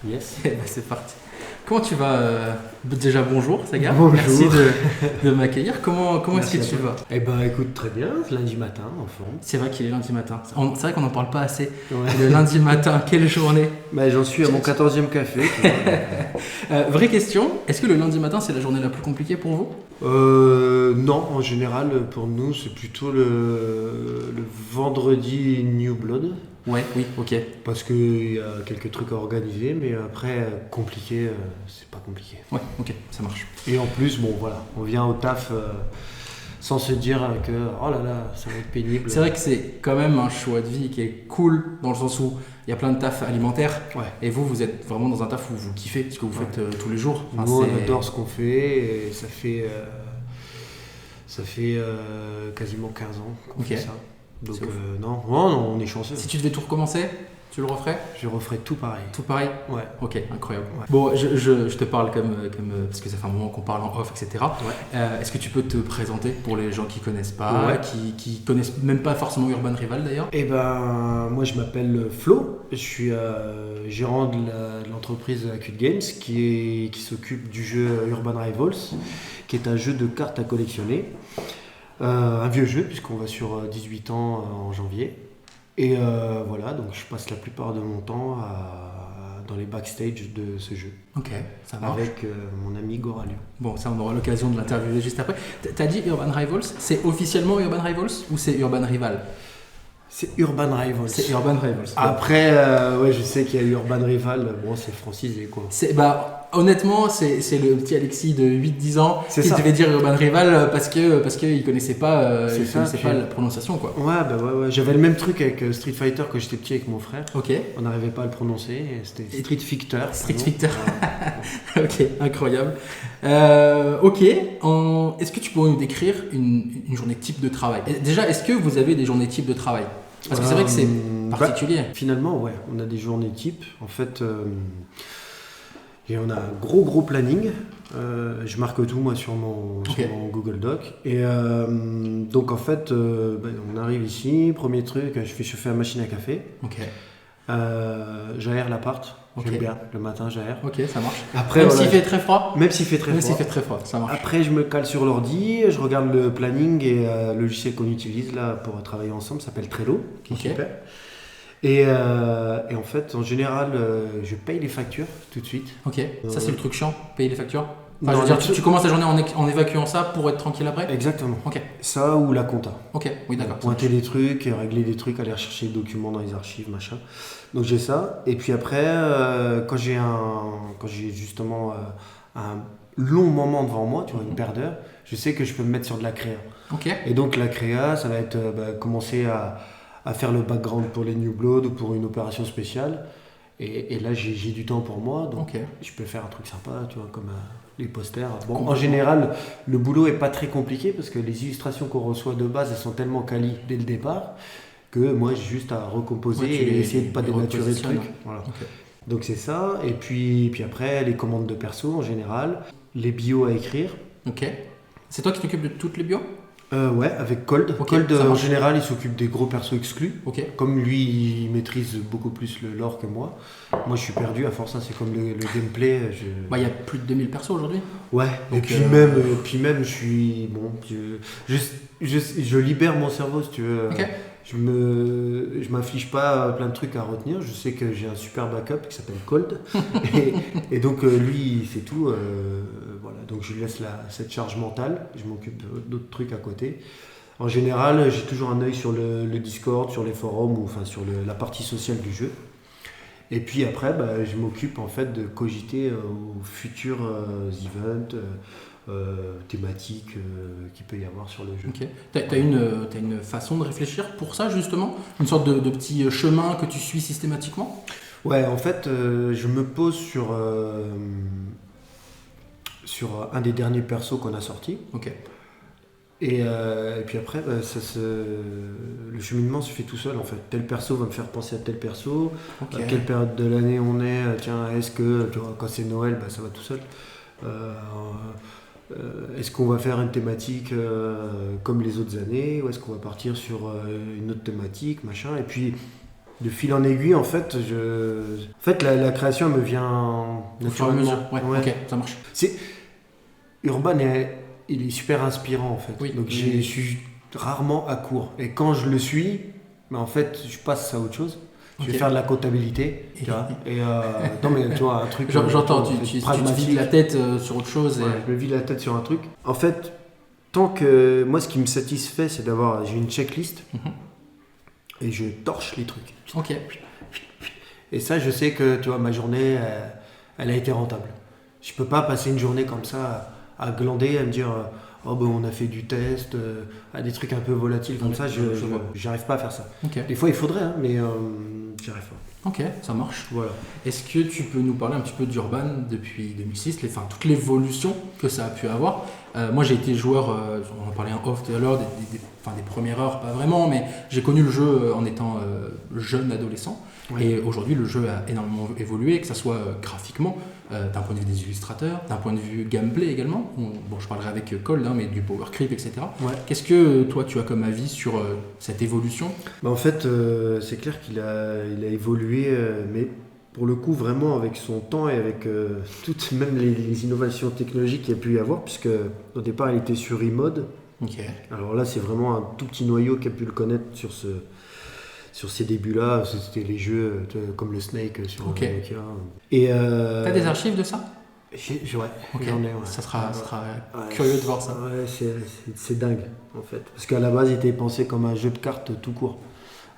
Yes. Eh ben, c'est parti. Comment tu vas Déjà bonjour Saga. Bonjour. Merci de m'accueillir. Comment est-ce Merci que à tu toi. vas? Eh ben écoute, très bien, lundi matin, en forme. C'est vrai qu'il est lundi matin. C'est vrai qu'on n'en parle pas assez. Ouais. Le lundi matin, quelle journée. Bah, j'en suis à mon 14e café. Tu vois. Vraie question, est-ce que le lundi matin c'est la journée la plus compliquée pour vous? Non, en général, pour nous, c'est plutôt le vendredi New Blood. Ouais, oui, ok. Parce qu'il y a quelques trucs à organiser, mais après, compliqué, c'est pas compliqué. Ouais, ok, ça marche. Et en plus, bon voilà, on vient au taf sans se dire que oh là là, ça va être pénible. C'est vrai que c'est quand même un choix de vie qui est cool dans le sens où il y a plein de taf alimentaires Ouais. et vous êtes vraiment dans un taf où vous kiffez ce que vous faites tous les jours. Enfin, Nous, on c'est- adore ce qu'on fait et ça fait quasiment 15 ans qu'on Ok. fait ça. Donc C'est ouf. non, on est chanceux. Si tu devais tout recommencer, tu le referais? Je referai tout pareil. Tout pareil? Ouais. Ok, incroyable. Ouais. Bon, je te parle parce que ça fait un moment qu'on parle en off, etc. Ouais. Est-ce que tu peux te présenter pour les gens qui connaissent pas, Ouais. qui connaissent même pas forcément Urban Rival d'ailleurs? Et ben, moi je m'appelle Flo, je suis gérant de l'entreprise Acute Games qui s'occupe du jeu Urban Rivals, qui est un jeu de cartes à collectionner. Un vieux jeu puisqu'on va sur 18 ans en janvier. Et voilà, donc je passe la plupart de mon temps dans les backstage de ce jeu Ok, ça marche. avec mon ami Goralion. Bon, ça on aura l'occasion de l'interviewer juste après. T'as dit Urban Rivals, c'est officiellement Urban Rivals ou c'est Urban Rival? C'est Urban Rivals. C'est Urban Rivals. Après, ouais, je sais qu'il y a Urban Rival, bon, c'est francisé quoi. Honnêtement, c'est le petit Alexis de 8-10 ans C'est qui ça. devait dire Urban Rival parce qu'il connaissait pas, C'est ça, puis- la prononciation quoi. Ouais, bah ouais. J'avais le même truc avec Street Fighter quand j'étais petit avec mon frère. Ok, On n'arrivait pas à le prononcer, et c'était Street Fighter. Street pardon. Fighter. Voilà. ok, incroyable. Ok, est-ce que tu pourrais nous décrire une journée type de travail? Et déjà, est-ce que vous avez des journées types de travail? Parce que c'est vrai que c'est particulier. Finalement, ouais, on a des journées types. En fait, et on a un gros planning. Je marque tout moi sur Ok. mon Google Doc. Et donc en fait, on arrive ici, premier truc, je fais la machine à café. Ok, J'aère l'appart. Ok. J'aime bien, le matin j'aère. ok, ça marche. Après, Même voilà, s'il fait très froid? même s'il fait très Même froid. s'il fait très froid, ça marche. Après, je me cale sur l'ordi, je regarde le planning et le logiciel qu'on utilise là pour travailler ensemble s'appelle Trello, qui est Ok. super. Et en fait, en général, je paye les factures tout de suite. Ok, ça c'est le truc chiant, payer les factures. Enfin, Non, je veux dire, le tu truc- commences la journée en évacuant ça pour être tranquille après? Exactement. Ok, Ça ou la compta. ok, oui d'accord. Pointer des trucs, régler des trucs, aller rechercher des documents dans les archives, machin. Donc j'ai ça. Et puis après, quand j'ai justement un long moment devant moi, tu vois, une paire d'heures, je sais que je peux me mettre sur de la créa. Ok, Et donc la créa, ça va être commencer à faire le background pour les New Blood ou pour une opération spéciale. Et là, j'ai du temps pour moi, donc ok. je peux faire un truc sympa, tu vois, comme les posters. Bon, en Complètement. général, le boulot est pas très compliqué parce que les illustrations qu'on reçoit de base, elles sont tellement quali dès le départ que moi, j'ai juste à recomposer Ouais, tu et les- essayer de pas les dénaturer le repositionnes. truc. Voilà. Ok. Donc c'est ça. Et puis après, les commandes de perso en général, les bios à écrire. Ok. C'est toi qui t'occupes de toutes les bios? Ouais, avec Cold. Ok, Cold, ça en marche. général, il s'occupe des gros persos exclus. Ok. Comme lui, il maîtrise beaucoup plus le lore que moi. Moi, je suis perdu. À force, ça, c'est comme le gameplay. Bah, il y a plus de 2000 persos aujourd'hui. Ouais. Et Donc, puis même, je suis bon. Je libère mon cerveau, si tu veux. Ok. Je m'inflige pas plein de trucs à retenir. Je sais que j'ai un super backup qui s'appelle Cold. et donc, lui, c'est tout. Voilà. Donc, je lui laisse cette charge mentale. Je m'occupe d'autres trucs à côté. En général, j'ai toujours un œil sur le Discord, sur les forums, ou enfin sur la partie sociale du jeu. Et puis après, je m'occupe en fait de cogiter aux futurs events, thématiques qu'il peut y avoir sur le jeu. Ok. T'as une façon de réfléchir pour ça justement? Une sorte de petit chemin que tu suis systématiquement? Ouais, en fait, je me pose sur un des derniers persos qu'on a sorti. Ok. Et puis après, le cheminement se fait tout seul en fait. Tel perso va me faire penser à tel perso. Ok. À quelle période de l'année on est. Tiens, est-ce que tu vois, quand c'est Noël, ça va tout seul. Est-ce qu'on va faire une thématique comme les autres années ou est-ce qu'on va partir sur une autre thématique, machin. Et puis de fil en aiguille, en fait, la création elle me vient Au fur et à mesure. Ouais, Ouais. ok, ça marche. Urban, il est super inspirant, en fait. Oui. Donc, Oui. je suis rarement à court. Et quand je le suis, mais en fait, je passe à autre chose. Je vais Ok. faire de la comptabilité, tu vois. Et non, mais tu vois, un truc. J'entends, en fait, tu te pragmatique. vides la tête sur autre chose. Ouais, je me vide la tête sur un truc. En fait, tant que moi, ce qui me satisfait, c'est j'ai une checklist Mhm. et je torche les trucs. Ok. Et ça, je sais que tu vois, ma journée, elle a été rentable. Je peux pas passer une journée comme ça à glander, à me dire oh ben on a fait du test, à des trucs un peu volatiles comme Ouais, ça. je vois. J'arrive pas à faire ça. Ok. Des fois, il faudrait, hein, mais j'y arrive pas. Ok, ça marche. Voilà. Est-ce que tu peux nous parler un petit peu d'Urban depuis 2006, toute l'évolution que ça a pu avoir? Moi j'ai été joueur, on en parlait en off tout à l'heure, des premières heures, pas vraiment, mais j'ai connu le jeu en étant jeune adolescent. Ouais. Et aujourd'hui le jeu a énormément évolué, que ce soit graphiquement, d'un point de vue des illustrateurs, d'un point de vue gameplay également. Bon, je parlerai avec Cold, hein, mais du power creep, etc. Ouais. Qu'est-ce que toi tu as comme avis sur cette évolution? Bah, en fait, c'est clair qu'il il a évolué, mais pour le coup, vraiment avec son temps et avec toutes même les innovations technologiques qu'il y a pu y avoir, puisque au départ, il était sur eMode. Ok. Alors là, c'est vraiment un tout petit noyau qui a pu le connaître sur ces débuts-là. C'était les jeux comme le Snake sur Ok. Nokia. Et T'as des archives de ça? ouais, Ok. j'en ai, ouais. Ça sera Ouais, curieux de voir ça. Ouais, c'est dingue en fait. Parce qu'à la base, il était pensé comme un jeu de cartes tout court,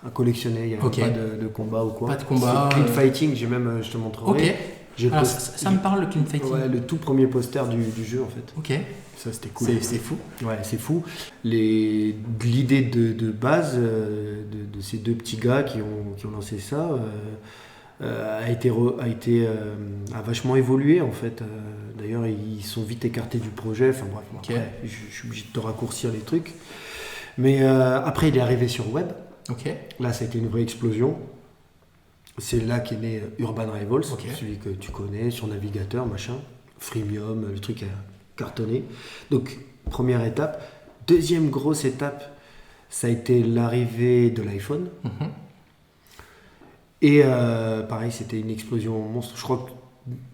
à collectionner. Il n'y avait Ok. pas de combat ou quoi. Pas de combat, C'est Clean Fighting, je te montrerai. Ok. J'ai Alors post- ça me parle le clean fighting. Ouais, le tout premier poster du jeu en fait. Ok. Ça, c'était cool. C'est fou. Ouais, c'est fou. L'idée de base de ces deux petits gars qui ont lancé ça a vachement évolué en fait. D'ailleurs, ils sont vite écartés du projet. Enfin bref, Ok. après, je suis obligé de te raccourcir les trucs. Mais après, il est arrivé sur web. Ok. Là, ça a été une vraie explosion. C'est là qu'est né Urban Rivals, Ok. celui que tu connais, sur navigateur, machin, freemium, le truc a cartonné. Donc, première étape. Deuxième grosse étape, ça a été l'arrivée de l'iPhone. Mhm. Et pareil, c'était une explosion monstre. Je crois que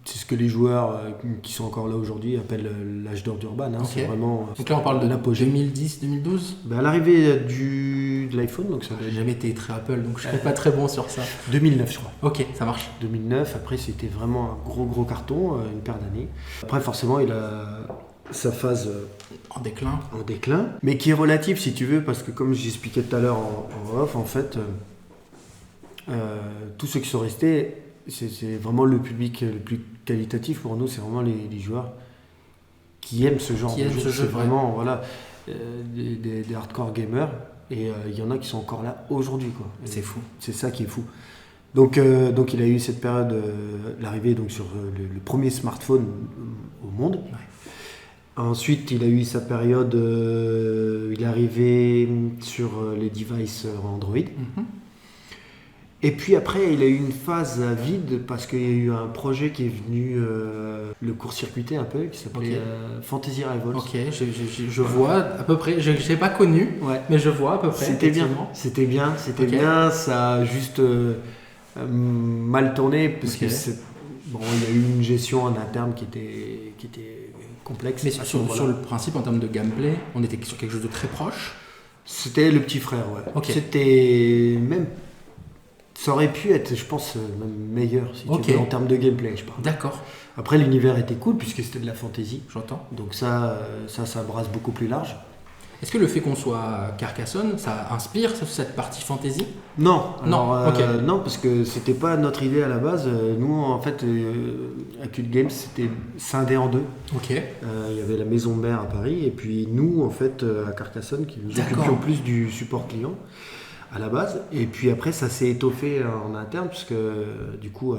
c'est ce que les joueurs qui sont encore là aujourd'hui appellent l'âge d'or d'Urban. Hein. Ok. C'est vraiment Donc là on parle de l'apogée. 2010-2012. Ben, à l'arrivée de l'iPhone, donc ça doit J'ai être jamais été très Apple, donc je serais pas très bon sur ça. 2009, je crois. Ok, ça marche. 2009, après c'était vraiment un gros carton, une paire d'années. Après forcément il a sa phase En déclin. en déclin, mais qui est relative si tu veux, parce que comme j'expliquais tout à l'heure en off, en fait, tous ceux qui sont restés, c'est vraiment le public le plus qualitatif pour nous, c'est vraiment les joueurs qui aiment ce genre Qui de aiment jeu. ce jeu, C'est vraiment voilà, des hardcore gamers, et il y en a qui sont encore là aujourd'hui, quoi. Et C'est fou. c'est ça qui est fou. Donc il a eu cette période, l'arrivée donc sur le premier smartphone au monde. Ouais. Ensuite, il a eu sa période, il est arrivé sur les devices Android. Mhm. Et puis après, il a eu une phase vide parce qu'il y a eu un projet qui est venu le court-circuiter un peu, qui s'appelait Ok. Fantasy Rivals. Ok, je vois à peu près. Je n'ai pas connu, Ouais. mais je vois à peu près. C'était bien, effectivement. c'était Ok. bien. Ça a juste mal tourné parce Ok. que bon, il y a eu une gestion en interne qui était complexe. Mais à ce sur moment-là. le principe, en termes de gameplay, on était sur quelque chose de très proche. C'était le petit frère, ouais. Ok. C'était même, ça aurait pu être, je pense, même meilleur si Ok. tu veux, en termes de gameplay, je parle. D'accord, Après, l'univers était cool puisque c'était de la fantasy. j'entends. Donc ça brasse beaucoup plus large. Est-ce que le fait qu'on soit Carcassonne, ça inspire cette partie fantasy? Non, Non, alors, ok. non, parce que c'était pas notre idée à la base. Nous, en fait, à Cult Games, c'était scindé en deux. Ok. Il y avait la maison mère à Paris, et puis nous, en fait, à Carcassonne, qui nous D'accord. occupions plus du support client à la base. Et puis après, ça s'est étoffé en interne, puisque du coup,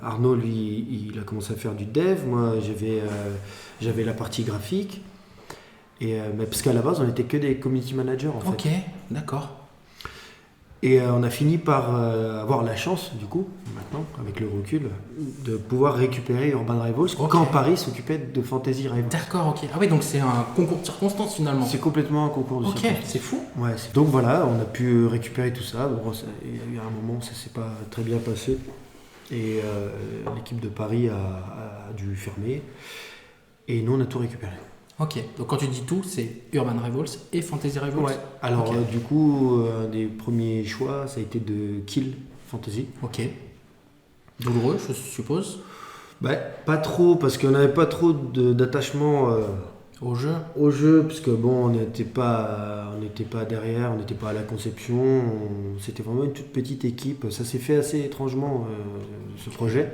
Arnaud, lui, il a commencé à faire du dev. Moi, j'avais la partie graphique. Mais parce qu'à la base, on n'était que des community managers, en fait. Ok, d'accord. Et on a fini par avoir la chance, du coup, maintenant, avec le recul, de pouvoir récupérer Urban Rivals quand Paris s'occupait de Fantasy Rivals. D'accord, ok. Ah oui, donc c'est un concours de circonstances finalement. C'est complètement un concours de circonstances. Ok, c'est fou. Ouais, donc voilà, on a pu récupérer tout ça. Bon, il y a eu un moment, ça s'est pas très bien passé. Et l'équipe de Paris a dû fermer. Et nous, on a tout récupéré. Ok, donc quand tu dis tout, c'est Urban Rivals et Fantasy Rivals. Ouais, alors du coup, un des premiers choix, ça a été de Kill Fantasy. Ok. Douloureux, je suppose. Bah, pas trop, parce qu'on n'avait pas trop d'attachement au jeu, parce que bon, on n'était pas derrière, on n'était pas à la conception, c'était vraiment une toute petite équipe. Ça s'est fait assez étrangement, ce projet.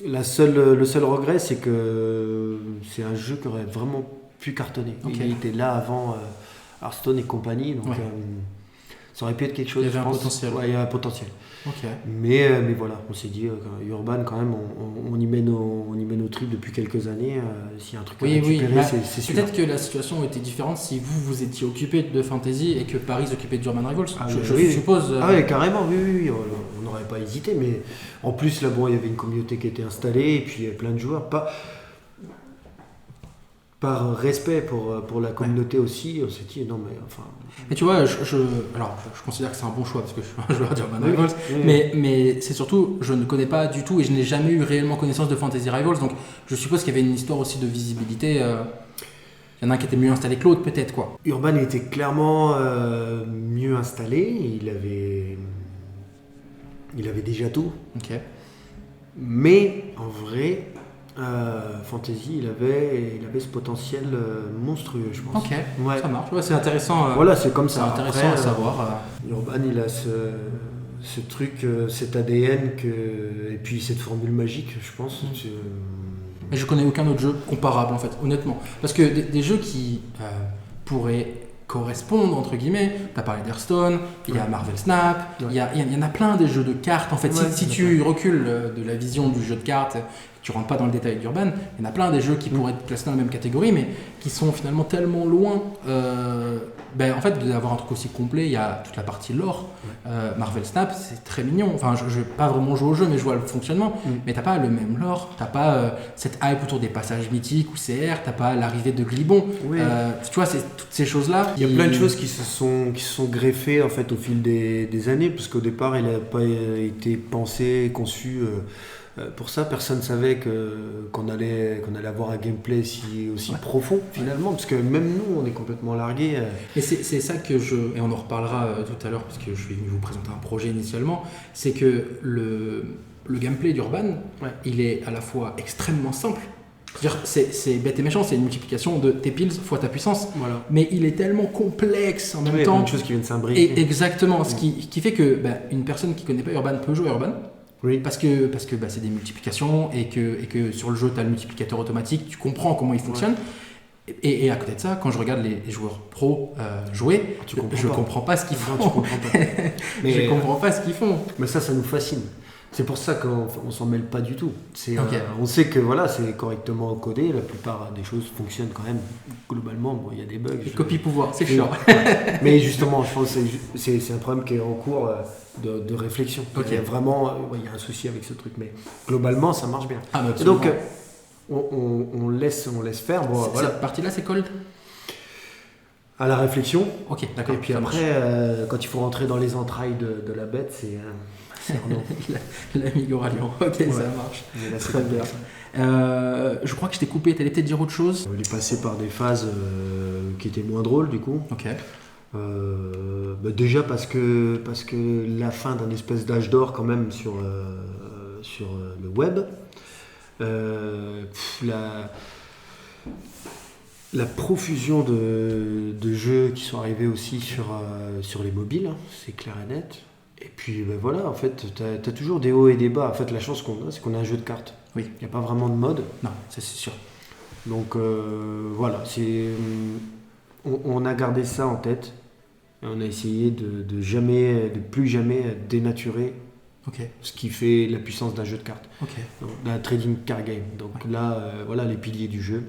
Le seul regret, c'est que c'est un jeu qui aurait vraiment pu cartonner. Okay. Il était là avant Hearthstone et compagnie, donc ça aurait pu être quelque chose. Il y avait un potentiel. Ouais, il y avait un potentiel. Okay. Mais voilà, on s'est dit, Urban, quand même, on y met nos tripes depuis quelques années. S'il y a un truc à récupérer, c'est sûr. Peut-être que la situation était différente si vous étiez occupé de Fantasy et que Paris s'occupait d'Urban Rivals. Je suppose. Ah oui, carrément, oui. On n'aurait pas hésité, mais en plus, là, bon, il y avait une communauté qui était installée et puis il y avait plein de joueurs. Par respect pour la communauté aussi, on s'est dit non mais enfin. Mais tu vois, je considère que c'est un bon choix parce que je suis un joueur d'Urban Rivals, mais c'est surtout, je ne connais pas du tout et je n'ai jamais eu réellement connaissance de Fantasy Rivals, donc je suppose qu'il y avait une histoire aussi de visibilité. Il y en a un qui était mieux installé que l'autre peut-être quoi. Urban était clairement mieux installé, il avait déjà tout. Ok. Mais en vrai. Fantasy, il avait ce potentiel monstrueux, je pense. Ok, ça marche. Ouais, c'est intéressant. Voilà, c'est comme ça. C'est intéressant à savoir. Urban, il a ce truc, cet ADN et puis cette formule magique, je pense. Mais je connais aucun autre jeu comparable en fait, honnêtement. Parce que des jeux qui pourraient correspondre entre guillemets, tu as parlé d'Hearthstone, il y a Marvel Snap, il y en a plein des jeux de cartes en fait. Si tu recules de la vision du jeu de cartes, tu rentres pas dans le détail d'Urban, il y en a plein des jeux qui pourraient être classés dans la même catégorie, mais qui sont finalement tellement loin. En fait, d'avoir un truc aussi complet, il y a toute la partie lore. Marvel Snap, c'est très mignon. Enfin, je vais pas vraiment jouer au jeu, mais je vois le fonctionnement. Mais t'as pas le même lore, t'as pas cette hype autour des passages mythiques ou CR, t'as pas l'arrivée de Glibon. Tu vois, c'est toutes ces choses-là. Il y a plein de choses qui se sont greffées en fait au fil des années, parce qu'au départ, il n'a pas été pensé, conçu. Pour ça, personne ne savait qu'on allait avoir un gameplay aussi profond finalement, parce que même nous, on est complètement largués. Et c'est ça que et on en reparlera tout à l'heure, parce que je vais vous présenter un projet initialement, c'est que le gameplay d'Urban, il est à la fois extrêmement simple. C'est bête et méchant, c'est une multiplication de tes piles fois ta puissance, mais il est tellement complexe en même temps. Il y a une chose qui vient de s'imbriquer. Exactement, ce qui fait que une personne qui ne connaît pas Urban peut jouer à Urban. Oui. Parce que c'est des multiplications et que sur le jeu tu as le multiplicateur automatique, tu comprends comment il fonctionne. Et à côté de ça, quand je regarde les joueurs pros jouer, je comprends pas ce qu'ils font. Non, tu comprends pas. Je comprends pas ce qu'ils font. Mais ça nous fascine. C'est pour ça qu'on s'en mêle pas du tout. On sait que c'est correctement codé, la plupart des choses fonctionnent quand même. Globalement, il y a des bugs. Les copies pouvoir, c'est chiant. Mais justement, je pense que c'est un problème qui est en cours de réflexion. Il y a vraiment il y a un souci avec ce truc, mais globalement, ça marche bien. Et donc, on laisse faire. Cette partie-là, c'est cold à la réflexion. Ok, d'accord. Et puis après, quand il faut rentrer dans les entrailles de la bête, c'est l'amigo ralliant. Ok, ça marche. Là, très bien. Je crois que je t'ai coupé, t'allais peut-être dire autre chose. Il est passé par des phases qui étaient moins drôles du coup. Ok. Déjà parce que la fin d'un espèce d'âge d'or quand même sur le web. La profusion de jeux qui sont arrivés aussi sur les mobiles, c'est clair et net. Et puis en fait, t'as toujours des hauts et des bas. En fait, la chance qu'on a, c'est qu'on a un jeu de cartes. Oui. Il n'y a pas vraiment de mode. Non, ça c'est sûr. Donc on a gardé ça en tête. Et on a essayé de plus jamais dénaturer ce qui fait la puissance d'un jeu de cartes. Donc, d'un trading card game. Donc là, les piliers du jeu.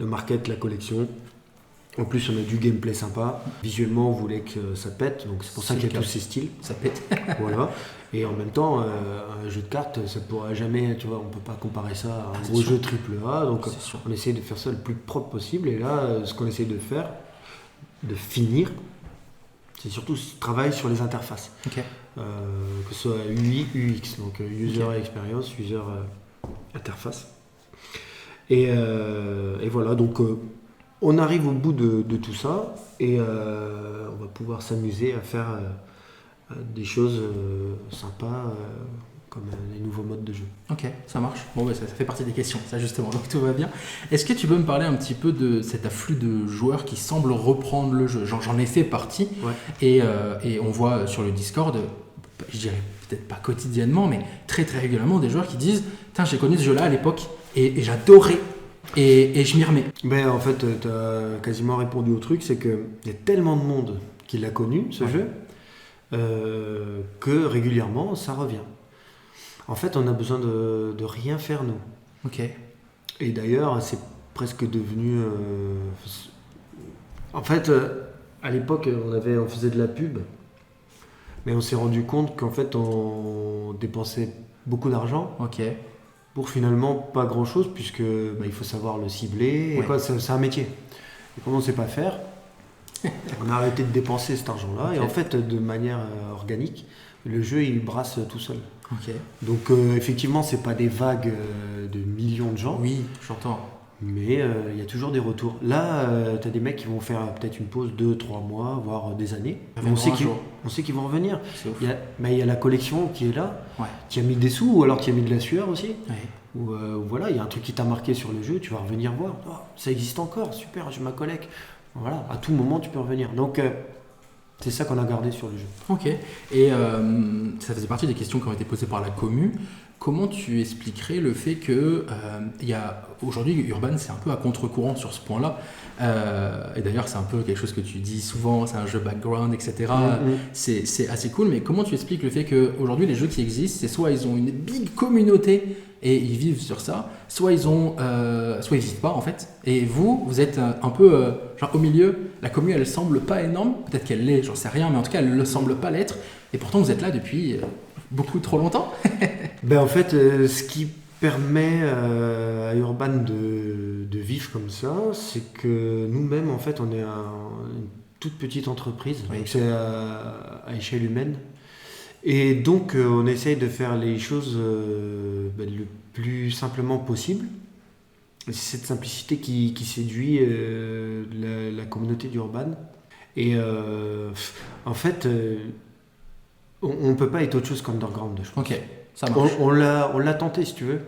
Le market, la collection. En plus, on a du gameplay sympa. Visuellement, on voulait que ça pète, donc c'est pour ça qu'il y a tous ces styles. Ça pète. Voilà. Et en même temps, un jeu de cartes, ça pourra jamais, tu vois, on peut pas comparer ça à un gros jeu AAA. Donc, on essaie de faire ça le plus propre possible. Et là, ce qu'on essaie de faire, de finir, c'est surtout ce travail sur les interfaces. Okay. Que ce soit UI, UX, donc User Experience, User Interface. Et voilà, donc on arrive au bout de tout ça et on va pouvoir s'amuser à faire des choses sympas comme les nouveaux modes de jeu. Ok, ça marche. Bon, ça fait partie des questions, ça justement, donc tout va bien. Est-ce que tu peux me parler un petit peu de cet afflux de joueurs qui semblent reprendre le jeu? J'en ai fait partie et on voit sur le Discord, je dirais peut-être pas quotidiennement, mais très très régulièrement des joueurs qui disent « Tiens, j'ai connu ce jeu-là à l'époque et j'adorais ». Et je m'y remets. Ben, en fait, tu as quasiment répondu au truc, c'est qu'il y a tellement de monde qui l'a connu, ce jeu, que régulièrement, ça revient. En fait, on a besoin de rien faire, nous. Ok. Et d'ailleurs, c'est presque devenu... En fait, à l'époque, on faisait de la pub, mais on s'est rendu compte qu'en fait, on dépensait beaucoup d'argent. Ok. Pour finalement pas grand chose, puisque il faut savoir le cibler, et c'est un métier. Et comme on ne sait pas faire, on a arrêté de dépenser cet argent-là, et en fait, de manière organique, le jeu il brasse tout seul. Okay. Donc effectivement, c'est pas des vagues de millions de gens. Oui, j'entends. Mais il y a toujours des retours. Là, tu as des mecs qui vont faire peut-être une pause 2-3 mois, voire des années. On sait qu'ils vont revenir. Il y a la collection qui est là, qui a mis des sous, ou alors qui a mis de la sueur aussi. Ou voilà, il y a un truc qui t'a marqué sur le jeu, tu vas revenir voir. Oh, ça existe encore, super, j'ai ma collecte. Voilà, à tout moment, tu peux revenir. Donc, c'est ça qu'on a gardé sur le jeu. Ok. Et ça faisait partie des questions qui ont été posées par la commu. Comment tu expliquerais le fait que aujourd'hui Urban c'est un peu à contre-courant sur ce point-là et d'ailleurs c'est un peu quelque chose que tu dis souvent, c'est un jeu background, etc. C'est assez cool, mais comment tu expliques le fait qu'aujourd'hui les jeux qui existent, c'est soit ils ont une big communauté et ils vivent sur ça, soit ils vivent pas en fait, et vous êtes un peu genre au milieu, la commu elle semble pas énorme, peut-être qu'elle l'est, j'en sais rien, mais en tout cas elle ne semble pas l'être, et pourtant vous êtes là depuis beaucoup trop longtemps. En fait, ce qui permet à Urban de vivre comme ça, c'est que nous-mêmes, en fait, on est une toute petite entreprise, donc c'est à échelle humaine. Et donc, on essaye de faire les choses le plus simplement possible. Et c'est cette simplicité qui séduit la communauté d'Urban. Et en fait... on ne peut pas être autre chose qu'underground, je pense. Ok, ça marche. On l'a tenté, si tu veux.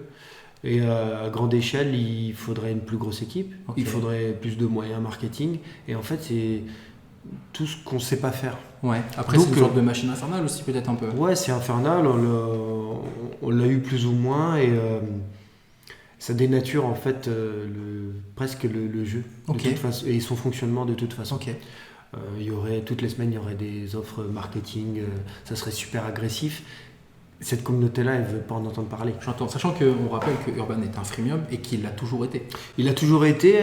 Et à grande échelle, il faudrait une plus grosse équipe. Okay. Il faudrait plus de moyens marketing. Et en fait, c'est tout ce qu'on ne sait pas faire. Ouais. Après, c'est une sorte de machine infernale aussi, peut-être un peu. Ouais, c'est infernal. On l'a eu plus ou moins. Et ça dénature, en fait, presque le jeu. De toute façon, et son fonctionnement de toute façon. Ok. Toutes les semaines, il y aurait des offres marketing, ça serait super agressif. Cette communauté-là, elle ne veut pas en entendre parler. J'entends, sachant qu'on rappelle que Urban est un freemium et qu'il l'a toujours été. Il a toujours été,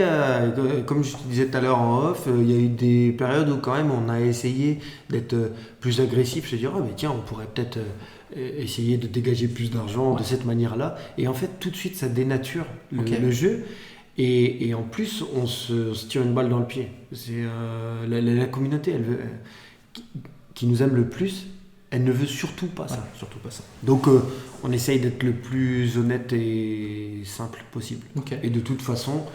comme je te disais tout à l'heure en off, il y a eu des périodes où quand même on a essayé d'être plus agressif, se dire mais tiens, on pourrait peut-être essayer de dégager plus d'argent de cette manière-là. Et en fait, tout de suite, ça dénature le jeu. Et en plus, on se tire une balle dans le pied. C'est la communauté, elle veut, qui nous aime le plus, elle ne veut surtout pas ça. Surtout pas ça. Donc, on essaye d'être le plus honnête et simple possible. Okay. Et de toute façon,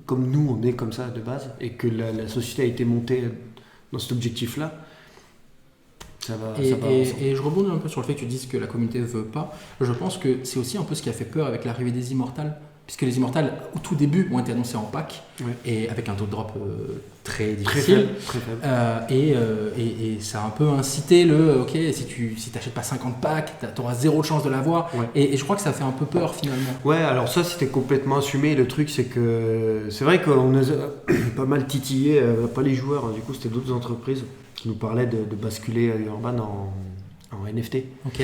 comme nous, on est comme ça de base, et que la société a été montée dans cet objectif-là, ça va et je rebondis un peu sur le fait que tu dises que la communauté ne veut pas. Je pense que c'est aussi un peu ce qui a fait peur avec l'arrivée des Immortals, puisque les Immortals, au tout début, ont été annoncés en pack, et avec un taux de drop très difficile. Très faible. Et ça a un peu incité si t'achètes pas 50 packs, t'auras zéro chance de l'avoir. Ouais. Et je crois que ça fait un peu peur finalement. Ouais, alors ça c'était complètement assumé. Le truc c'est que c'est vrai qu'on a pas mal titillé, pas les joueurs, hein, du coup c'était d'autres entreprises qui nous parlaient de basculer Urban en NFT. Ok.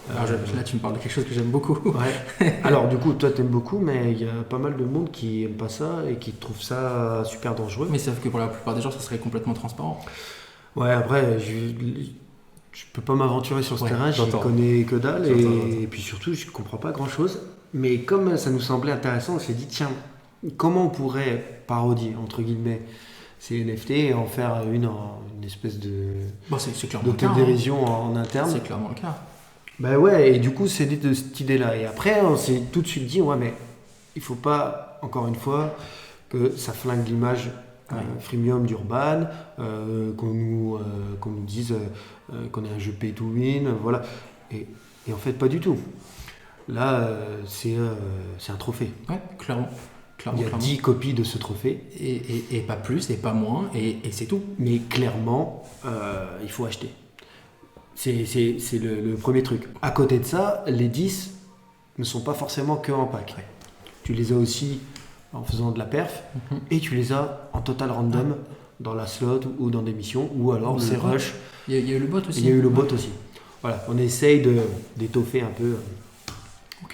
Alors, là, tu me parles de quelque chose que j'aime beaucoup. Ouais. Alors du coup, toi t'aimes beaucoup, mais il y a pas mal de monde qui aime pas ça et qui trouve ça super dangereux. Mais sauf que pour la plupart des gens, ça serait complètement transparent. Ouais, après, je peux pas m'aventurer sur ce terrain, j'y j'entends. connais que dalle J'entends. et puis surtout, je comprends pas grand chose. Mais comme ça nous semblait intéressant, on s'est dit, tiens, comment on pourrait parodier, entre guillemets, ces NFT et en faire une espèce de Bon, c'est clairement le cas. d'autodérision en interne. C'est clairement le cas. Ben ouais, et du coup, c'est né de cette idée-là. Et après, on s'est tout de suite dit, ouais, mais il faut pas, encore une fois, que ça flingue l'image Ouais. freemium d'Urban, qu'on nous dise qu'on est un jeu pay to win, voilà. Et en fait, pas du tout. Là, c'est un trophée. Ouais, clairement. Il y a 10 copies de ce trophée, Et pas plus, et pas moins, et c'est tout. mais clairement, il faut acheter. C'est le premier truc. À côté de ça, les 10 ne sont pas forcément que en pack. Ouais. Tu les as aussi en faisant de la perf et tu les as en total random dans la slot ou dans des missions ou alors Ou c'est le bot. rush. Il y a eu le bot aussi. Il y a eu le bot Ouais. aussi. Voilà, on essaye d'étoffer un peu Ok.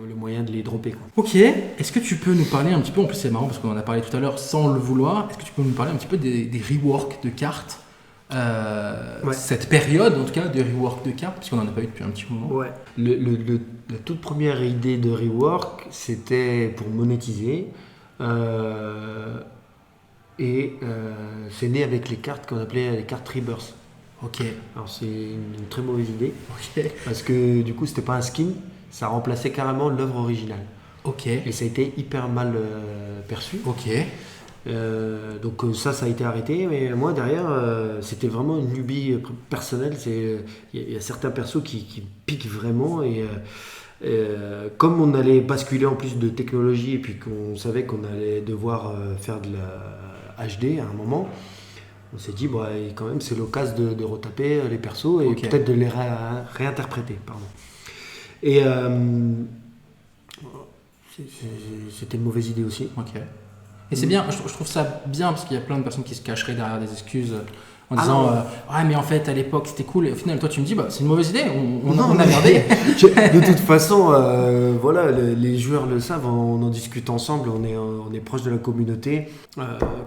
le moyen de les dropper, quoi. Ok, est-ce que tu peux nous parler un petit peu, en plus c'est marrant parce qu'on en a parlé tout à l'heure sans le vouloir, est-ce que tu peux nous parler un petit peu des reworks de cartes Ouais. cette période en tout cas de rework de cartes, puisqu'on n'en a pas eu depuis un petit moment. Ouais. La toute première idée de rework, c'était pour monétiser. C'est né avec les cartes qu'on appelait les cartes Rebirth. Ok, Alors c'est une très mauvaise idée ok, parce que du coup c'était pas un skin, ça remplaçait carrément l'œuvre originale ok, et ça a été hyper mal perçu. ok, Donc ça a été arrêté, mais moi derrière c'était vraiment une lubie personnelle. Il y a certains persos qui piquent vraiment comme on allait basculer en plus de technologie et puis qu'on savait qu'on allait devoir faire de la HD à un moment, on s'est dit bah, et quand même c'est l'occasion de retaper les persos et Ok. peut-être de les réinterpréter. Pardon. Et c'était une mauvaise idée aussi. ok. Et c'est bien, je trouve ça bien parce qu'il y a plein de personnes qui se cacheraient derrière des excuses en Ah disant non. ouais mais en fait à l'époque c'était cool et au final toi tu me dis bah c'est une mauvaise idée, on Non, a mais- merdé. De toute façon, voilà, les joueurs le savent, on en discute ensemble, on est proche de la communauté.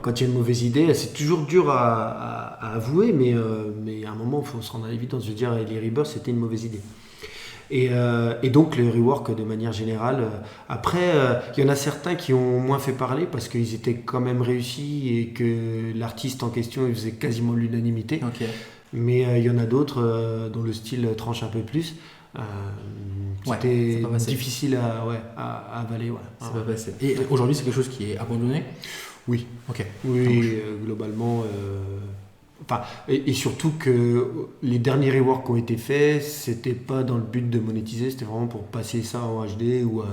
Quand il y a une mauvaise idée, c'est toujours dur à avouer, mais à un moment, il faut se rendre à l'évidence. Je veux dire, les Rebirth, c'était une mauvaise idée. Et donc, les rework de manière générale. Après, il y en a certains qui ont moins fait parler parce qu'ils étaient quand même réussis et que l'artiste en question, il faisait quasiment l'unanimité. Ok, Mais il y en a d'autres dont le style tranche un peu plus. Ouais, C'était c'est pas passé. difficile à avaler. Ouais. c'est pas passé. Et aujourd'hui c'est quelque chose qui est abandonné. Oui, Ok. oui globalement. Enfin, et surtout que les derniers reworks qui ont été faits, c'était pas dans le but de monétiser, c'était vraiment pour passer ça en HD ou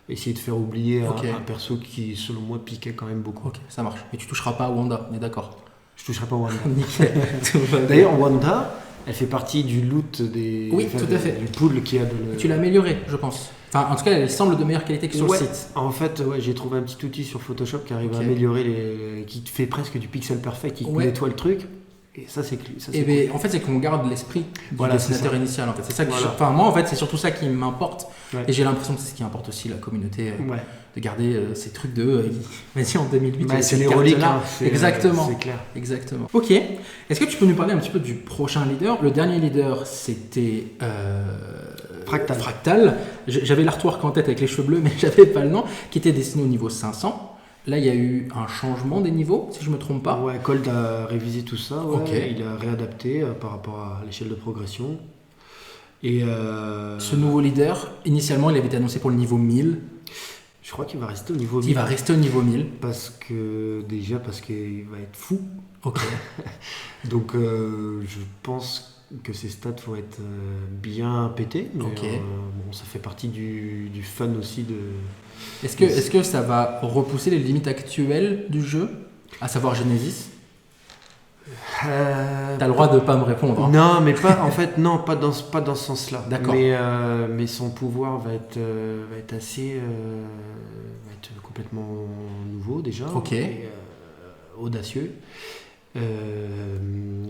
essayer de faire oublier Ok. un perso qui, selon moi, piquait quand même beaucoup. Ok, ça marche. Et tu toucheras pas à Wanda, on est d'accord. Je toucherai pas Wanda. Nickel. Tout va bien. D'ailleurs, Wanda, elle fait partie du loot Oui, tout à fait. du pool qu'il y a de le... Tu l'as améliorée, je pense. Enfin, en tout cas, elle semble de meilleure qualité que sur Ouais. le site. En fait, ouais, j'ai trouvé un petit outil sur Photoshop qui arrive Ok. à améliorer qui te fait presque du pixel perfect, qui Ouais. nettoie le truc. Et ça, c'est Et ben, en fait, c'est qu'on garde l'esprit du Voilà, dessinateur c'est ça. initial. En fait, c'est ça que Voilà. enfin, moi, en fait, c'est surtout ça qui m'importe. Ouais. Et j'ai l'impression que c'est ce qui importe aussi la communauté, Ouais. de garder ces trucs de. Vas-y, en 2008, Bah, c'est cette les reliques. carte-là. Hein, Exactement. C'est clair. Exactement. Ok. Est-ce que tu peux nous parler un petit peu du prochain leader? Le dernier leader, c'était Fractal. Fractal. J'avais l'artwork en tête avec les cheveux bleus, mais j'avais pas le nom, qui était dessiné au niveau 500. Là, il y a eu un changement des niveaux, si je me trompe pas. Ouais, Cold a révisé tout ça. Ouais. Ok. Il a réadapté par rapport à l'échelle de progression. Et Ce nouveau leader, initialement, il avait été annoncé pour le niveau 1000. je crois qu'il va rester au niveau Il 1000. va rester au niveau 1000. Parce qu'il va être fou. Ok. Donc je pense que ses stats vont être bien pétés. Mais, Ok. bon, ça fait partie du fun aussi de... Est-ce que ça va repousser les limites actuelles du jeu, à savoir Genesis? T'as le droit de pas me répondre. Hein. Non, mais pas en fait non, pas dans ce sens-là. D'accord. Mais son pouvoir va être assez va être complètement nouveau déjà. Ok. Et, audacieux.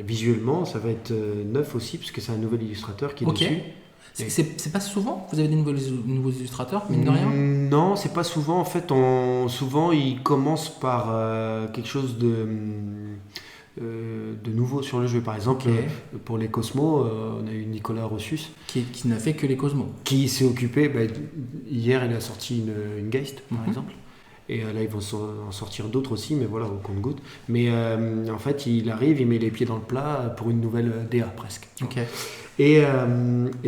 Visuellement, ça va être neuf aussi parce que c'est un nouvel illustrateur qui est Ok. dessus. C'est pas souvent que vous avez des nouveaux illustrateurs, mine de rien? Non, c'est pas souvent. En fait, souvent, ils commencent par quelque chose de nouveau sur le jeu. Par exemple, pour les Cosmos, on a eu Nicolas Rossus. Qui n'a fait que les Cosmos. Qui s'est occupé, hier il a sorti une Geist, par exemple. Et là, ils vont en sortir d'autres aussi, mais voilà, au compte-gouttes. Mais en fait, il arrive, il met les pieds dans le plat pour une nouvelle DA, presque. Ok. Et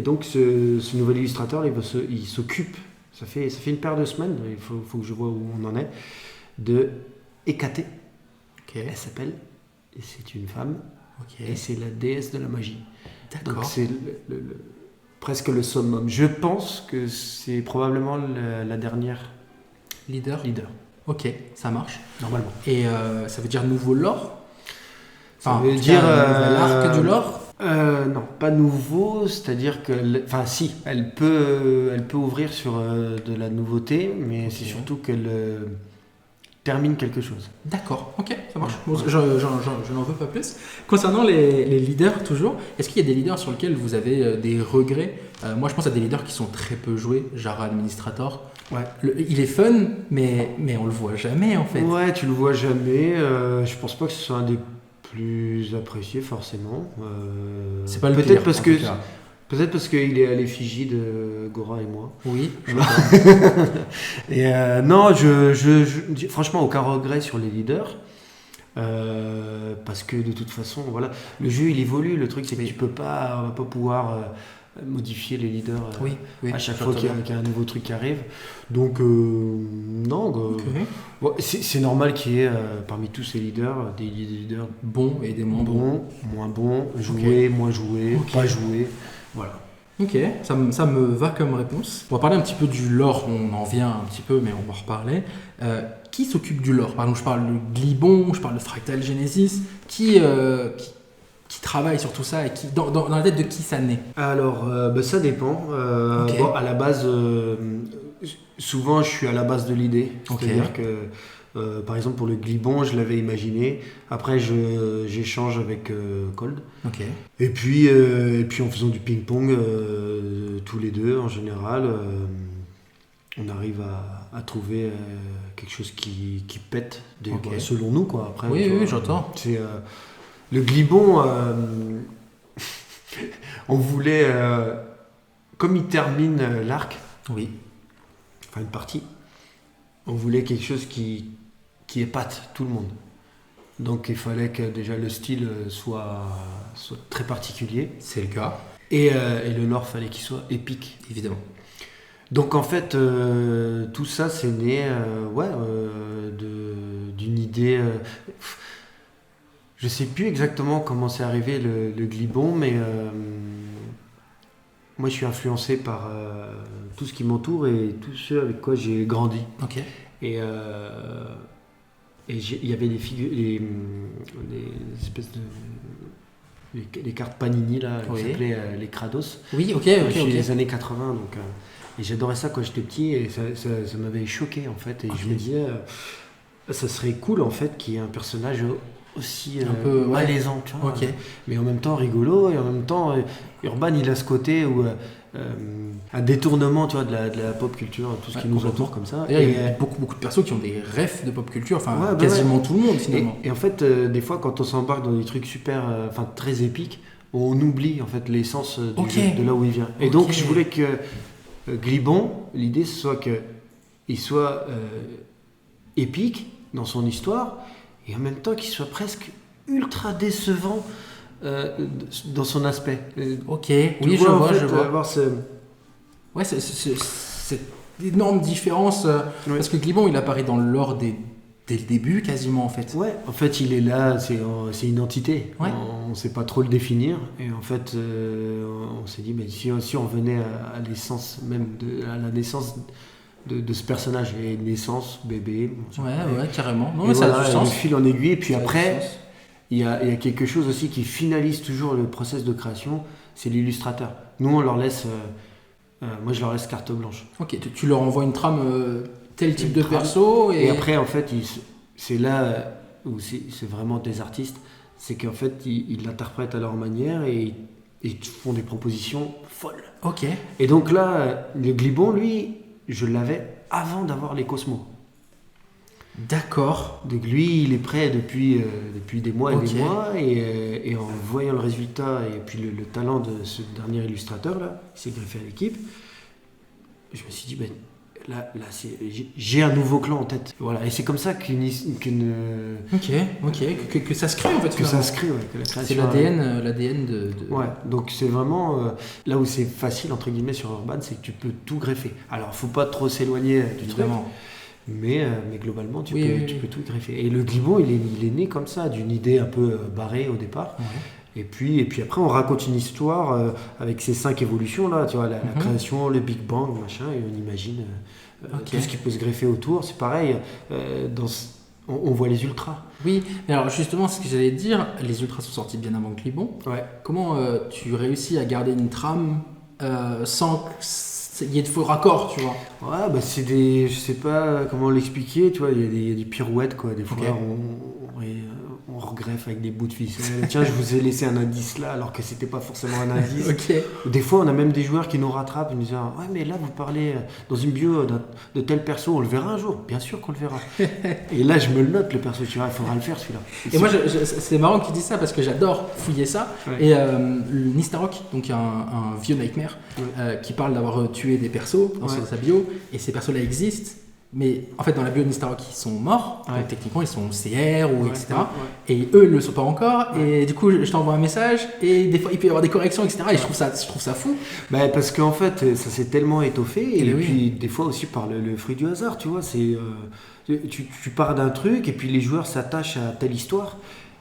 donc, ce nouvel illustrateur, il s'occupe, ça fait une paire de semaines, il faut que je vois où on en est, de Hécaté. Elle s'appelle, et c'est une femme, et c'est la déesse de la magie. D'accord. Donc, c'est presque le summum. Je pense que c'est probablement la dernière leader. Ok, ça marche. Normalement. Et ça veut dire nouveau lore? Ça veut dire l'arc du lore? Non, pas nouveau, c'est-à-dire que, si, elle peut ouvrir sur de la nouveauté, mais c'est surtout qu'elle termine quelque chose. D'accord, ok, ça marche. Bon, je n'en veux pas plus. Concernant les leaders, toujours, est-ce qu'il y a des leaders sur lesquels vous avez des regrets? Moi, je pense à des leaders qui sont très peu joués, Jara Administrator. Ouais. Il est fun, mais on le voit jamais, en fait. Ouais, tu le vois jamais. Je pense pas que ce soit un des plus appréciés, forcément. C'est pas le pire, Peut-être parce qu'il est à l'effigie de Gora et moi. Oui. Et non, franchement, aucun regret sur les leaders. Parce que de toute façon, voilà, le jeu il évolue. Le truc, c'est que tu peux pas, on va pas pouvoir modifier les leaders à chaque fois qu'il y a un nouveau truc qui arrive. Donc, non. Bon, c'est normal qu'il y ait parmi tous ces leaders des leaders bons et des moins bons. Moins bons, joués, moins joués, pas joués. Voilà. Ok, ça me va comme réponse. On va parler un petit peu du lore, on en vient un petit peu, mais on va en reparler. Qui s'occupe du lore? Par exemple, je parle de Glibon, je parle de Fractal Genesis. Qui travaille sur tout ça et dans la tête de qui ça naît? Alors, ça dépend. Bon, à la base, souvent je suis à la base de l'idée. C'est-à-dire que, par exemple, pour le Glibon, je l'avais imaginé. Après, j'échange avec Cold. Et puis en faisant du ping-pong, tous les deux, en général, on arrive à trouver quelque chose qui pète, selon nous, quoi. Après, oui, j'entends. C'est... le Glibon, on voulait, comme il termine l'arc, enfin une partie, on voulait quelque chose qui épate tout le monde. Donc il fallait que déjà le style soit très particulier. C'est le cas. Et le lore, fallait qu'il soit épique. Évidemment. Donc en fait, tout ça, c'est né d'une idée... je sais plus exactement comment c'est arrivé le Glibon, mais moi je suis influencé par tout ce qui m'entoure et tous ceux avec quoi j'ai grandi. Et il y avait des figures, les espèces de... Les cartes Panini là, qui s'appelaient les Kratos. Les années 80, donc... et j'adorais ça quand j'étais petit et ça m'avait choqué en fait. Et je me disais, ça serait cool en fait qu'il y ait un personnage aussi un peu malaisant, tu vois, mais en même temps rigolo, et en même temps Urban il a ce côté où un détournement, tu vois, de la pop culture, tout ce qui nous entoure comme ça. Et il y a beaucoup de persos qui ont des refs de pop culture, quasiment tout le monde finalement. Et en fait, des fois quand on s'embarque dans des trucs super, très épiques, on oublie en fait l'essence du jeu, de là où il vient. Et donc je voulais que Glibon, l'idée ce soit qu'il soit épique dans son histoire, et en même temps qu'il soit presque ultra décevant dans son aspect. Je vois. Avoir cette énorme différence, parce que Glibon, il apparaît dans le lore dès le début, quasiment, en fait. Ouais, en fait, il est là, c'est une entité. On ne sait pas trop le définir, et en fait, on s'est dit, mais si on venait à l'essence même, à la naissance de ce personnage, et naissance, bébé... carrément. Non, mais ça a du sens. Fil en aiguille, et puis après... Il y a quelque chose aussi qui finalise toujours le process de création, c'est l'illustrateur. Nous, on leur laisse, moi je leur laisse carte blanche. Ok, tu leur envoies une trame, tel type de perso. Et après, en fait, c'est là où c'est vraiment des artistes, c'est qu'en fait, ils l'interprètent à leur manière et et ils te font des propositions folles. Ok. Et donc là, le Glibon, lui, je l'avais avant d'avoir les Cosmos. D'accord. Donc lui, il est prêt depuis des mois et Ok. des mois, et en voyant le résultat et puis le talent de ce dernier illustrateur là, qui s'est greffé à l'équipe, je me suis dit, ben, là j'ai un nouveau clan en tête. Voilà, et c'est comme ça Ok. Que ça se crée en fait. que ça se crée, ouais, que la C'est création. l'ADN de... Ouais, donc c'est vraiment là où c'est facile entre guillemets sur Urban, c'est que tu peux tout greffer. Alors faut pas trop s'éloigner du truc, Évidemment. mais globalement tu Oui. peux tout greffer. Et le Glibon, il est né comme ça, d'une idée un peu barrée au départ. Ouais. Et puis après on raconte une histoire avec ces 5 évolutions là, tu vois, la création, le Big Bang, machin, et on imagine Ok. tout ce qui peut se greffer autour. C'est pareil, on voit les ultras. Oui, mais alors justement, ce que j'allais te dire, les Ultras sont sortis bien avant Glibon. Ouais. Comment tu réussis à garder une trame sans qu'il y ait de faux raccords, tu vois? Ouais, bah c'est des. Je sais pas comment l'expliquer, tu vois, il y a des pirouettes, quoi. Des fois, Ok. on regreffe avec des bouts de ficelle. Tiens, je vous ai laissé un indice là, alors que c'était pas forcément un indice. Ok. Des fois, on a même des joueurs qui nous rattrapent, ils nous disent ouais, mais là, vous parlez dans une bio de tel perso, on le verra un jour. Bien sûr qu'on le verra. Et là, je me le note, le perso, tu vois, il faudra le faire celui-là. Et moi, c'est marrant que tu dis ça parce que j'adore fouiller ça. Ouais. Et le Nistarok, donc un vieux Nightmare, qui parle d'avoir tué des persos dans sa bio, et ces persos-là existent. Mais en fait, dans la bio de Nistarok, ils sont morts. Ouais. Donc techniquement, ils sont CR ou etc. Ouais. Et eux, ils ne le sont pas encore. Et du coup, je t'envoie un message. Et des fois, il peut y avoir des corrections, etc. Et je trouve ça fou. Bah, parce qu'en fait, ça s'est tellement étoffé. Et oui. puis, des fois aussi par le fruit du hasard, tu vois. C'est, tu pars d'un truc, et puis les joueurs s'attachent à telle histoire.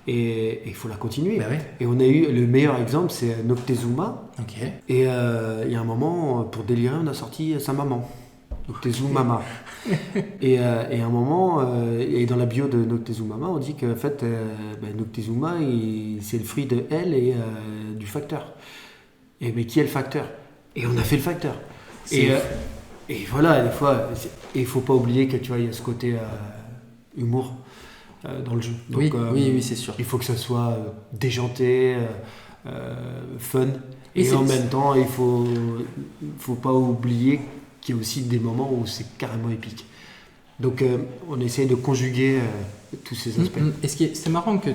Et il faut la continuer. Bah ouais. Et on a eu le meilleur exemple, c'est Noctezuma. Ok. Et il y a un moment, pour délirer, on a sorti sa maman. Noctezuma. Et à un moment, et dans la bio de Noctezuma, on dit qu'en fait, Noctezuma, c'est le fruit de elle et du facteur. Et mais qui est le facteur? Et on a fait le facteur. Et voilà, des fois, il faut pas oublier que tu vois, il y a ce côté humour dans le jeu. Donc, oui, c'est sûr. Il faut que ça soit déjanté, fun. Et en même temps, il faut pas oublier qu'il y a aussi des moments où c'est carrément épique. Donc on essaye de conjuguer tous ces aspects. Et c'est marrant que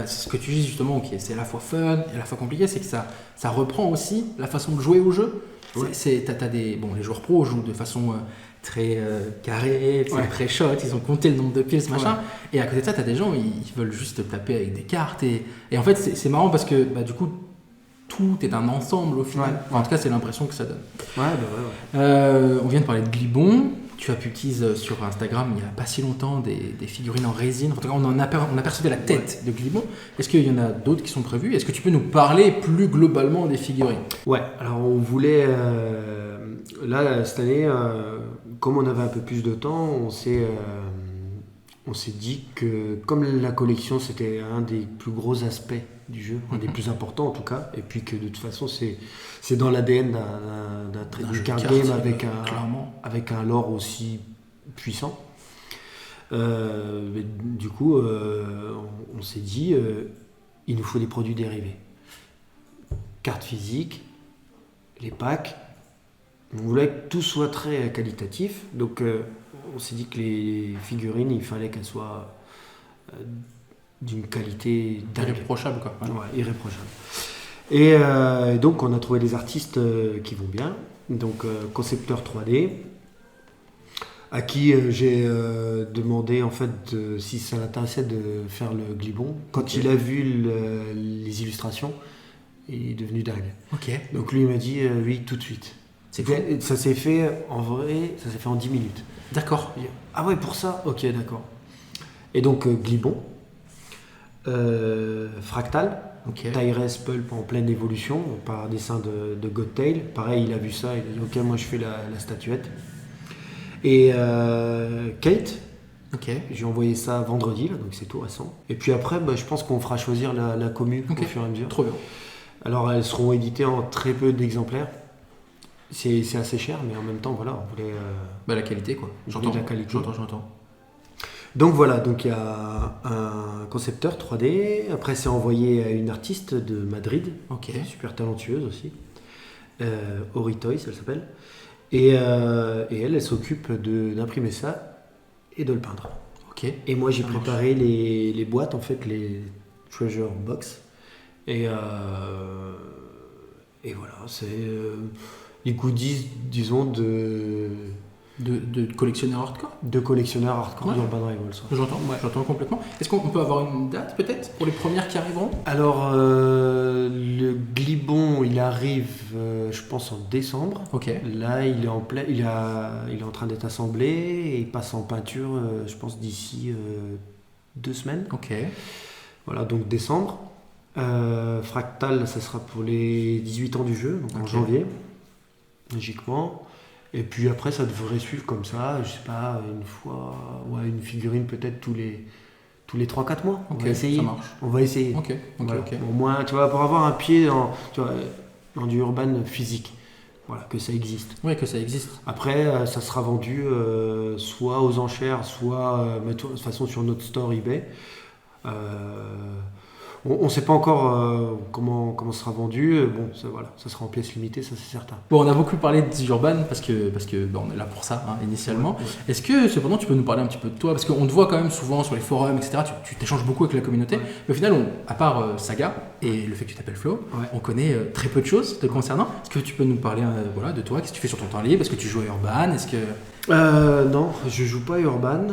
ce que tu dis justement, c'est à la fois fun et à la fois compliqué, c'est que ça reprend aussi la façon de jouer au jeu. Ouais. Les joueurs pros jouent de façon très carrée, très shot, ils ont compté le nombre de piles, machin. Ouais. Et à côté de ça, tu as des gens, ils veulent juste taper avec des cartes. Et en fait, c'est marrant parce que du coup, tout est un ensemble au final. Ouais. Enfin, en tout cas, c'est l'impression que ça donne. Ouais. On vient de parler de Glibon. Tu as publié sur Instagram il n'y a pas si longtemps des figurines en résine. En tout cas, on apercevait la tête de Glibon. Est-ce qu'il y en a d'autres qui sont prévus? Est-ce que tu peux nous parler plus globalement des figurines? Ouais, alors on voulait... là, cette année, comme on avait un peu plus de temps, on s'est dit que comme la collection, c'était un des plus gros aspects du jeu, un des plus importants en tout cas, et puis que de toute façon, c'est dans l'ADN d'un card game avec un lore aussi puissant. Du coup, on s'est dit, il nous faut des produits dérivés. Cartes physiques, les packs. On voulait que tout soit très qualitatif, donc on s'est dit que les figurines, il fallait qu'elles soient d'une qualité dingue. Irréprochable, quoi. Ouais, irréprochable. Et donc on a trouvé des artistes qui vont bien, donc concepteur 3D, à qui j'ai demandé en fait si ça l'intéressait de faire le Glibon. Quand il a vu les illustrations, il est devenu dingue. Okay. Donc lui il m'a dit oui tout de suite. Ça s'est fait en vrai, ça s'est fait en 10 minutes. D'accord. Ah ouais, pour ça? Ok, d'accord. Et donc Glibon, Fractal, Tyrese Pulp en pleine évolution, par dessin de Godtail. Pareil, il a vu ça, il a dit ok, moi je fais la statuette. Et Kate, j'ai envoyé ça vendredi, là, donc c'est tout récent. Et puis après, je pense qu'on fera choisir la commu au fur et à mesure. Trop bien. Alors elles seront éditées en très peu d'exemplaires. C'est assez cher, mais en même temps, voilà, on voulait... la qualité, quoi. J'entends. Donc voilà, donc il y a un concepteur 3D. Après, c'est envoyé à une artiste de Madrid, Ok. super talentueuse aussi. Ori Toys, elle s'appelle. Et elle s'occupe d'imprimer ça et de le peindre. Ok. Et moi, j'ai Ça marche. préparé les boîtes, en fait, les treasure box. Et voilà, c'est les goodies, disons, De collectionneur hardcore. de collectionneurs hardcore Ouais. d'Urban Rivals. J'entends complètement. Est-ce qu'on peut avoir une date peut-être pour les premières qui arriveront? Alors, le Glibon, il arrive, je pense, en décembre. Ok. Là, il est il est en train d'être assemblé et il passe en peinture, je pense, d'ici 2 semaines. Ok. Voilà, donc décembre. Fractal, ça sera pour les 18 ans du jeu, donc en Ok. janvier, logiquement. Et puis après, ça devrait suivre comme ça, je sais pas, une fois, ouais, une figurine peut-être tous les 3-4 mois. On Ok. va essayer. Ça marche. On va essayer. Ok. Voilà. Ok. Au moins, tu vois, pour avoir un pied tu vois, dans du urban physique. Voilà, que ça existe. Oui, que ça existe. Après, ça sera vendu soit aux enchères, soit de toute façon sur notre store eBay. Euh, on ne sait pas encore comment ça sera vendu. Bon, voilà, ça sera en pièces limitées, ça c'est certain. Bon, on a beaucoup parlé d'Urban parce que on est là pour ça initialement. Ouais. Est-ce que cependant tu peux nous parler un petit peu de toi? Parce qu'on te voit quand même souvent sur les forums, etc. Tu t'échanges beaucoup avec la communauté. Ouais. Mais au final, à part Saga et le fait que tu t'appelles Flo, Ouais. on connaît très peu de choses te concernant. Est-ce que tu peux nous parler de toi? Qu'est-ce que tu fais sur ton temps libre? Est-ce que tu joues à Urban? Est-ce que... Non, je joue pas à Urban.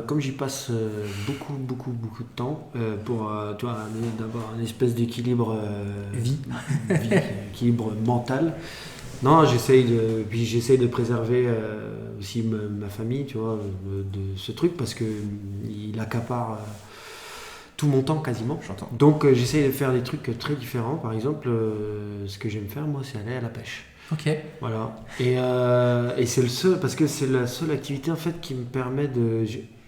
Comme j'y passe beaucoup de temps pour tu vois, d'avoir une espèce d'équilibre Vie. équilibre mental. Non, puis j'essaye de préserver aussi ma famille, tu vois, de ce truc parce que il accapare tout mon temps quasiment. J'entends. Donc j'essaye de faire des trucs très différents. Par exemple, ce que j'aime faire moi, c'est aller à la pêche. Ok. Voilà. Et c'est le seul, parce que c'est la seule activité en fait qui me permet de.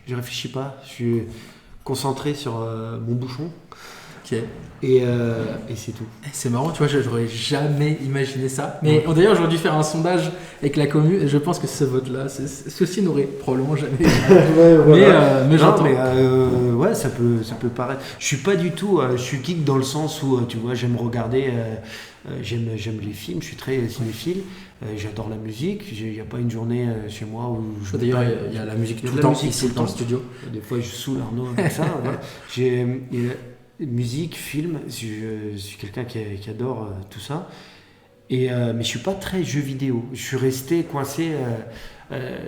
Je réfléchis pas, je suis concentré sur mon bouchon Ok. et c'est tout. C'est marrant, tu vois, j'aurais jamais imaginé ça. Mais d'ailleurs, j'aurais dû faire un sondage avec la commu et je pense que ce vote-là, ceci n'aurait probablement jamais été. Mais j'entends. Ouais, ça peut paraître. Je suis pas du tout. Je suis geek dans le sens où tu vois, j'aime regarder. J'aime les films, je suis très cinéphile, j'adore la musique, il n'y a pas une journée chez moi où je... D'ailleurs, il y a la musique Il y a tout de le la temps musique ici tout le dans le temps. studio. Des fois je saoule Arnaud avec ça. Voilà. Musique, film, je suis quelqu'un qui adore tout ça. Mais je suis pas très jeu vidéo. Je suis resté coincé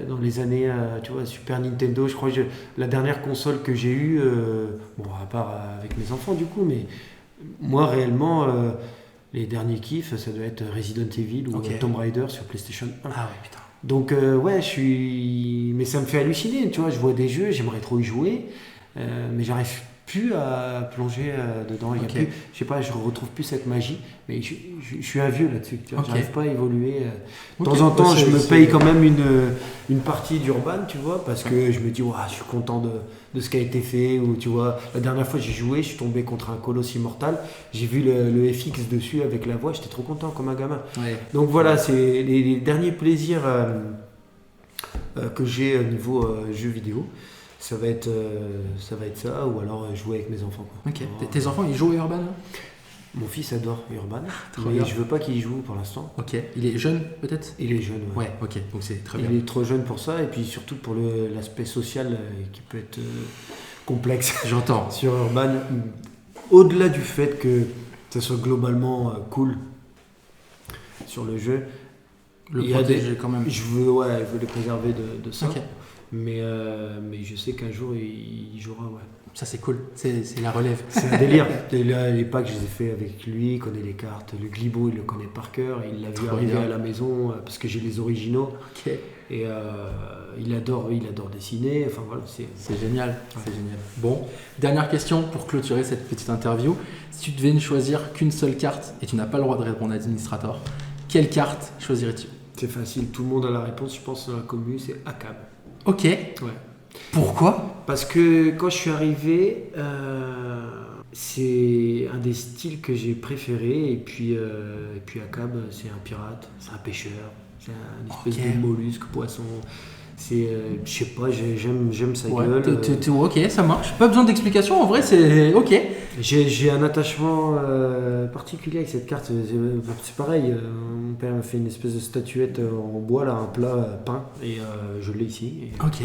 dans les années, tu vois, Super Nintendo. Je crois que la dernière console que j'ai eue, bon, à part avec mes enfants du coup, mais moi réellement, les derniers kiffs, ça doit être Resident Evil ou Tomb Raider sur PlayStation 1. Ah ouais, putain. Donc ouais, mais ça me fait halluciner, tu vois. Je vois des jeux, j'aimerais trop y jouer, mais j'arrive plus à plonger dedans. Il y a plus, je sais pas, je retrouve plus cette magie. Mais je suis un vieux là-dessus. Tu vois, j'arrive pas à évoluer. De temps en temps, je me paye quand même une partie d'Urban, tu vois, parce que je me dis, je suis content de ce qui a été fait. Ou tu vois, la dernière fois j'ai joué, je suis tombé contre un colosse immortal. J'ai vu le FX dessus avec la voix, j'étais trop content comme un gamin. Ouais. Donc voilà, c'est les derniers plaisirs que j'ai au niveau jeux vidéo. Ça va être ça, ou alors jouer avec mes enfants. Quoi. Ok. Tes enfants, ils jouent à Urban? Mon fils adore Urban, Trop mais bien. je veux pas qu'il y joue pour l'instant. Ok. Il est jeune, peut-être? Il est jeune, ouais. Ouais, ok. Donc c'est très bien. Il est trop jeune pour ça, et puis surtout pour l'aspect social qui peut être complexe J'entends. sur Urban. Au-delà du fait que ça soit globalement cool sur le jeu, Le il y a protéger quand même. je veux les préserver de ça. Ok. Mais je sais qu'un jour il jouera, ouais. Ça c'est cool, c'est la relève. C'est un délire. Et là, les packs, je les ai fait avec lui, il connaît les cartes. Le Glibo, il le connaît par cœur. Il l'a vu Trop arriver bien. à la maison parce que j'ai les originaux. Ok. Et il adore dessiner. Enfin voilà, C'est génial, c'est génial. Bon, dernière question pour clôturer cette petite interview. Si tu devais ne choisir qu'une seule carte et tu n'as pas le droit de répondre à Administrator, quelle carte choisirais-tu? c'est facile. Tout le monde a la réponse, je pense, dans la commune, c'est ACAB. Ok. Ouais. Pourquoi? Parce que quand je suis arrivé, c'est un des styles que j'ai préféré. Et puis ACAB, c'est un pirate, c'est un pêcheur, c'est une espèce de mollusque, poisson. je sais pas, j'aime sa Ouais, gueule. ok, ça marche. Pas besoin d'explication, en vrai, c'est ok. J'ai un attachement particulier avec cette carte. C'est pareil, mon père m'a fait une espèce de statuette en bois, là, un plat peint, et je l'ai ici. Et, Ok,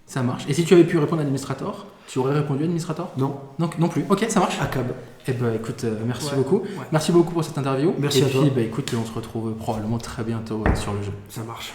ça marche. Et si tu avais pu répondre Administrator, tu aurais répondu Administrator? Non. Donc non plus. Ok, ça marche. ACAB. Eh ben écoute, merci Ouais. beaucoup. Ouais. Merci beaucoup pour cette interview. Merci et à puis, toi. écoute, on se retrouve probablement très bientôt sur le jeu. Ça marche.